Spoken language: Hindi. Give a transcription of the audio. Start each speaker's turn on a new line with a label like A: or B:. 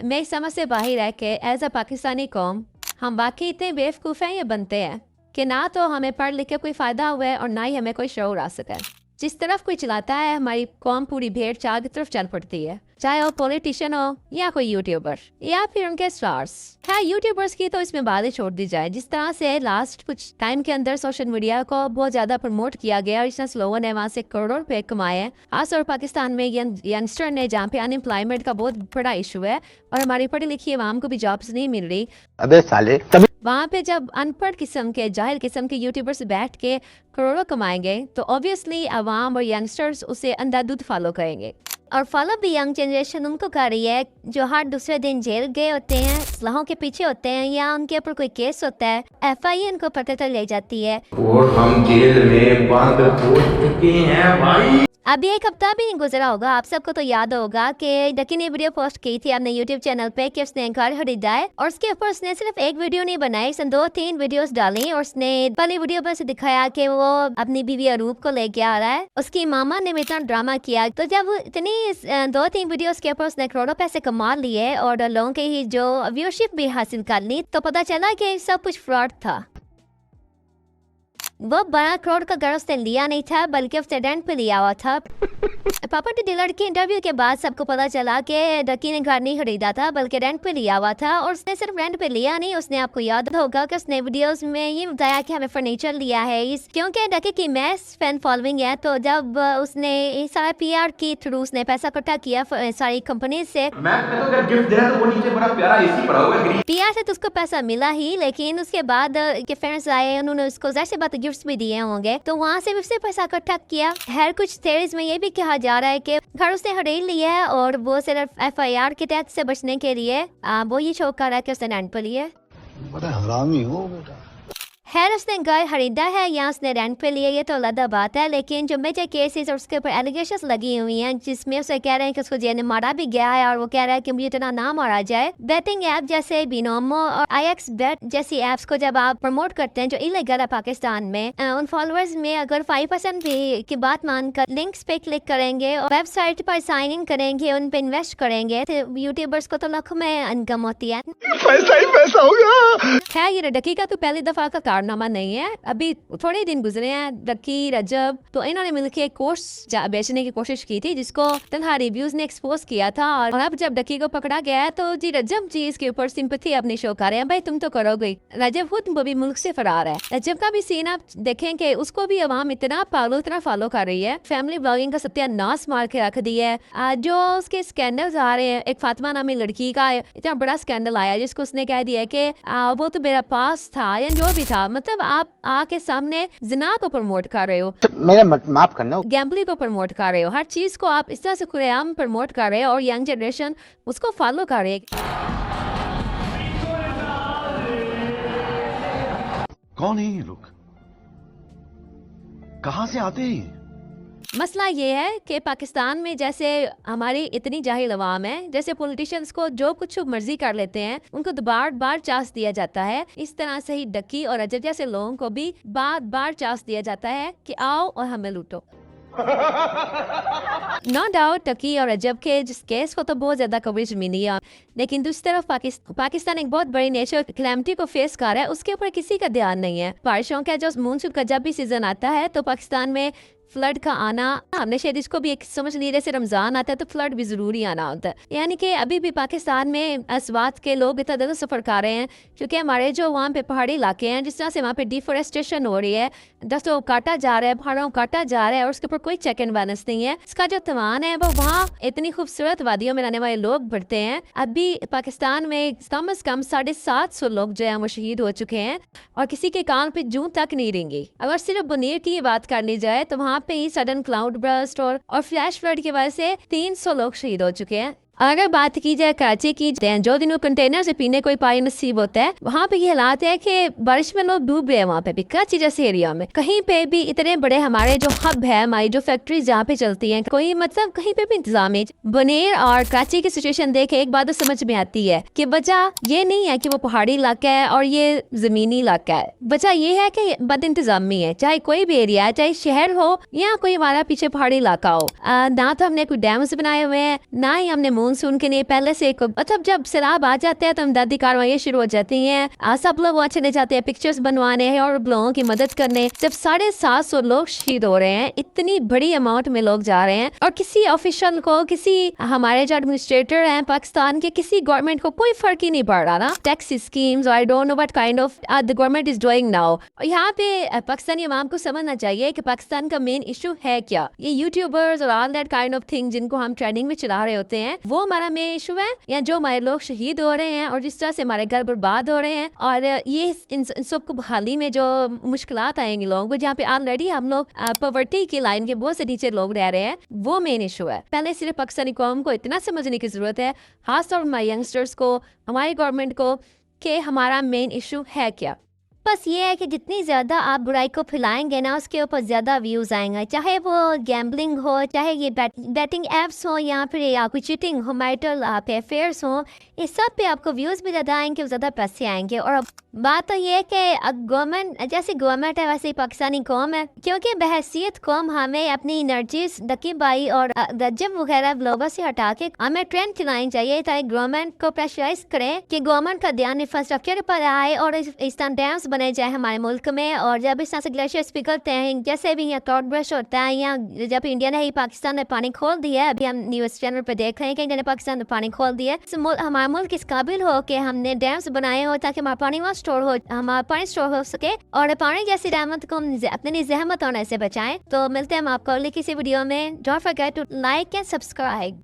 A: मैं समझ से बाहर है कि एज अ पाकिस्तानी कौम हम वाकई इतने बेवकूफ़ हैं या बनते हैं कि ना तो हमें पढ़ लिख के कोई फ़ायदा हुआ है और ना ही हमें कोई शऊर आ सका है। जिस तरफ कोई चलाता है हमारी कौम पूरी भेड़ चाल की तरफ चल पड़ती है, चाहे वो पॉलिटिशियन हो या कोई यूट्यूबर या फिर उनके स्टार्स। हाँ, यूट्यूबर्स की तो इसमें बातें छोड़ दी जाए। जिस तरह से लास्ट कुछ टाइम के अंदर सोशल मीडिया को बहुत ज्यादा प्रमोट किया गया और इस लोगों ने वहाँ से करोड़ों रुपए कमाए हैं। खासतौर पाकिस्तान में यंगस्टर ने, जहाँ पे अनएम्प्लॉयमेंट का बहुत बड़ा इशू है और हमारी पढ़ी लिखी आवाम को भी जॉब्स नहीं मिल रही।
B: अबे साले
A: वहाँ पे जब अनपढ़ किस्म के, जाहिल किस्म के यूट्यूबर्स बैठ के करोड़ों कमाएंगे तो ऑब्वियसली आवाम और यंगस्टर्स उसे अंधाधुंध फॉलो करेंगे। और फॉलो भी यंग जनरेशन उनको कर रही है जो हर दूसरे दिन जेल गए होते हैं, असलहों के पीछे होते हैं या उनके ऊपर कोई केस होता है, FI उनको पता चल ले जाती है
C: और हम जेल में बंद हो चुके हैं भाई।
A: अभी एक हफ्ता भी नहीं गुजरा होगा, आप सबको तो याद होगा कि डकी ने वीडियो पोस्ट की थी अपने YouTube चैनल पे कि उसने घर खरीदा है और उसके ऊपर उसने सिर्फ एक वीडियो नहीं बनाई, उसने 2-3 वीडियोस डाली और उसने पहली वीडियो पर से दिखाया कि वो अपनी बीवी अरूप को लेके आ रहा है। उसकी मामा ने भी इतना ड्रामा किया। तो जब इतनी 2-3 वीडियोस के ऊपर उसने करोड़ों पैसे कमा लिए और लोगों की ही जो व्यूअरशिप भी हासिल कर ली, तो पता चला कि सब कुछ फ्रॉड था। वो 12 करोड़ का घर उसने लिया नहीं था बल्कि उसने रेंट पे लिया हुआ था। प्रॉपर्टी डीलर के इंटरव्यू के बाद सबको पता चला कि डकी ने घर नहीं खरीदा था बल्कि रेंट पे लिया हुआ था। और उसने सिर्फ रेंट पे लिया नहीं, उसने, आपको याद होगा कि उसने वीडियोस में ये बताया कि हमें फर्नीचर लिया है क्योंकि डकी की मैस फैन फॉलोइंग है। तो जब उसने सारा PR के थ्रू उसने पैसा इकट्ठा किया सारी कंपनी से,
C: मैं तो गिफ्ट दे रहा तो वो नीचे बड़ा प्यारा एसी पड़ा हुआ है।
A: PR से तो उसको पैसा मिला ही, लेकिन उसके बाद के फ्रेंड्स आए, उन्होंने उसको जैसे बात गिफ्ट्स भी दिए होंगे तो वहाँ से भी उसने पैसा इकट्ठा किया। हर कुछ थेरीज में ये भी कहा जा रहा है कि घर उसने खरीद लिया है और वो सिर्फ FIR के तहत से बचने के लिए वो ये शौक कर रहा है कि उसने रेंट पर लिया।
B: बड़ा हरामी हो बेटा।
A: खैर, उसने घर खरीदा है या उसने रेंट पे लिया ये तो अलग बात है, लेकिन जो मेजर केसेस और उसके ऊपर एलिगेशंस लगी हुई हैं जिसमें उसे कह रहे हैं कि उसको जेल में मारा भी गया है और वो कह रहा है कि मुझे इतना ना मारा जाए। बेटिंग ऐप जैसे बिनोमो और IX Bet जैसी ऐप्स को जब आप प्रमोट करते हैं जो इलीगल है पाकिस्तान में, उन फॉलोअर्स में अगर 5% भी की बात मानकर लिंक्स पे क्लिक करेंगे और वेबसाइट पर साइन इन करेंगे, उन पे इन्वेस्ट करेंगे तो यूट्यूबर्स को तो लाखों में इनकम होती है।
B: पैसा ही पैसा होगा।
A: खैर, ये डकी का तो पहली दफा का कारनामा नहीं है। अभी थोड़े दिन गुजरे हैं, डकी, रजब, तो इन्होंने मिलकर एक कोर्स बेचने की कोशिश की थी जिसको तन्हा रिव्यूज ने एक्सपोज किया था। और अब जब डकी को पकड़ा गया है तो जी रजब जी इसके ऊपर सिंपैथी अपनी शो कर रहे हैं, भाई तुम तो करोगे। रजब खुद भी मुल्क से फरार है। रजब का भी सीन आप देखें कि उसको भी अवाम इतना पागल, इतना फॉलो कर रही है, फैमिली ब्लॉगिंग का सत्यानाश मार के रख दी है। जो उसके स्कैंडल्स आ रहे हैं, एक फातिमा नामी लड़की का इतना बड़ा स्कैंडल आया जिसको उसने कह दिया कि वो तो मेरा पास था या जो भी था। मतलब आप आके सामने जिना को प्रमोट कर रहे हो,
B: मेरा माफ करना,
A: गैम्बलिंग को प्रमोट कर रहे हो, हर चीज को आप इस तरह से खुलेआम प्रमोट कर रहे हो और यंग जनरेशन उसको फॉलो कर रही है।
D: कौन है ये लोग, कहां से आते हैं?
A: मसला ये है कि पाकिस्तान में जैसे हमारी इतनी जाहिल अवाम है, जैसे पॉलिटिशियंस को जो कुछ मर्जी कर लेते हैं उनको तो बार बार चांस दिया जाता है, इस तरह से ही डकी और रजब जैसे लोगों को भी बार बार चांस दिया जाता है कि आओ और हमें लूटो। नो डाउट डकी और रजब के जिस केस को तो बहुत ज्यादा कवरेज मिली है, लेकिन दूसरी तरफ पाकिस्तान एक बहुत बड़ी नेचुरल कैलेमिटी को फेस कर रहा है, उसके ऊपर किसी का ध्यान नहीं है। बारिशों का जो मानसून का जब भी सीजन आता है तो पाकिस्तान में फ्लड का आना, हमने शायद इसको भी एक समझ लिया जैसे रमजान आता है तो फ्लड भी जरूरी आना होता है। यानी कि अभी भी पाकिस्तान में अस्वात के लोग इतना ज़्यादा सफ़र कर रहे हैं क्योंकि हमारे जो वहाँ पे पहाड़ी इलाके हैं, जिस तरह से वहाँ पे डिफोरेस्टेशन हो रही है, दस्तों काटा जा रहा है, पहाड़ों काटा जा रहा है और उसके ऊपर कोई चेक एंड बैलेंस नहीं है। इसका जो तमान है वो वहाँ इतनी खूबसूरत वादियों में रहने वाले लोग बढ़ते हैं। अभी पाकिस्तान में कम से कम 750 लोग जो है वो शहीद हो चुके हैं और किसी के कान पे जूं तक नहीं रेंगी। अगर सिर्फ बुनीर की बात कर ली जाए तो वहाँ पे ही सडन क्लाउड बर्स्ट और फ्लैश फ्लड की वजह से 300 लोग शहीद हो चुके हैं। अगर बात की जाए कराची की, जो दिन कंटेनर से पीने कोई पानी नसीब होता है, वहाँ पे ये हालात है कि बारिश में लोग डूब गए। वहाँ पे भी कराची जैसे एरिया में कहीं पे भी इतने बड़े हमारे जो हब है, हमारी जो फैक्ट्रीज जहाँ पे चलती हैं, कोई मतलब कहीं पे भी इंतजाम नहीं। बनेर और कराची की सिचुएशन देखे एक बात तो समझ में आती है कि वजह ये नहीं है कि वो पहाड़ी इलाका है और ये जमीनी इलाका है, वजह ये है कि बद इंतजामी है। चाहे कोई भी एरिया है, चाहे शहर हो या कोई हमारा पीछे पहाड़ी इलाका हो, ना तो हमने कोई डैम्स बनाए हुए हैं, ना ही हमने मानसून के लिए पहले से मतलब जब सैलाब आ जाते हैं तो इमदादी कार्रवाई शुरू हो जाती हैं। सब लोग वहाँ चले जाते हैं पिक्चर्स बनवाने हैं और लोगों की मदद करने। जब 750 लोग शहीद हो रहे हैं, इतनी बड़ी अमाउंट में लोग जा रहे हैं और किसी ऑफिशियल को, किसी हमारे जो एडमिनिस्ट्रेटर हैं पाकिस्तान के, किसी गवर्नमेंट को कोई फर्क ही नहीं पड़ रहा ना। Tax schemes, I don't know what kind of the government is doing now. यहाँ पे पाकिस्तानी अवाम को समझना चाहिए कि पाकिस्तान का मेन इशू है क्या। ये यूट्यूबर्स और all that kind of thing जिनको हम ट्रेंडिंग में चला रहे होते हैं, वो हमारा मेन इशू है, या जो हमारे लोग शहीद हो रहे हैं और जिस तरह से हमारे घर बर्बाद हो रहे हैं, और ये इन सबको बहाली में जो मुश्किलात आएंगी लोगों को, जहाँ पे ऑलरेडी हम लोग पॉवर्टी की लाइन के बहुत से नीचे लोग रह रहे हैं, वो मेन इशू है। पहले सिर्फ पाकिस्तानी कौम को इतना समझने की जरूरत है, खासतौर पर हमारे यंगस्टर्स को, हमारी गवर्नमेंट को, कि हमारा मेन इशू है क्या।
E: बस ये है कि जितनी ज़्यादा आप बुराई को फैलाएंगे ना, उसके ऊपर ज़्यादा व्यूज़ आएंगे। चाहे वो गैम्बलिंग हो, चाहे ये बैटिंग एप्स हो, या फिर या कोई चीटिंग हो, मैरिटल अफेयर्स हो, इस सब पे आपको व्यूज़ भी ज़्यादा आएंगे, ज़्यादा पैसे आएंगे। और अब बात तो ये है कि गवर्नमेंट, जैसे गवर्नमेंट है वैसे ही पाकिस्तानी कौम है, क्योंकि बहसीत कौम हमें अपनी एनर्जीज नकीब भाई और रजब वगैरह ब्लॉगर से हटा के हमें ट्रेंड चलानी चाहिए, ताकि गवर्नमेंट को प्रेशराइज करें कि गवर्नमेंट का ध्यान इंफ्रास्ट्रक्चर पर आए और इस तरह डैम्स बने जाए हमारे मुल्क में। और जब इस तरह से ग्लेशियर्स पिघलते हैं, जैसे भी यहाँ क्लाउड ब्रश होता है, या जब इंडिया ने ही पाकिस्तान में पानी खोल दिया है, अभी हम न्यूज़ चैनल पर देख रहे हैं कि इंडिया ने पाकिस्तान में पानी खोल दिया है, हमारा मुल्क इस काबिल हो कि हमने डैम्स बनाए हो ताकि हमारा पानी वहाँ स्टोर हो, हमारा पानी स्टोर हो सके, और पानी जैसी रहमत को हम अपनी जहमत होने से बचाएं। तो मिलते हैं हम आपको अगली किसी वीडियो में। Don't forget to like and subscribe.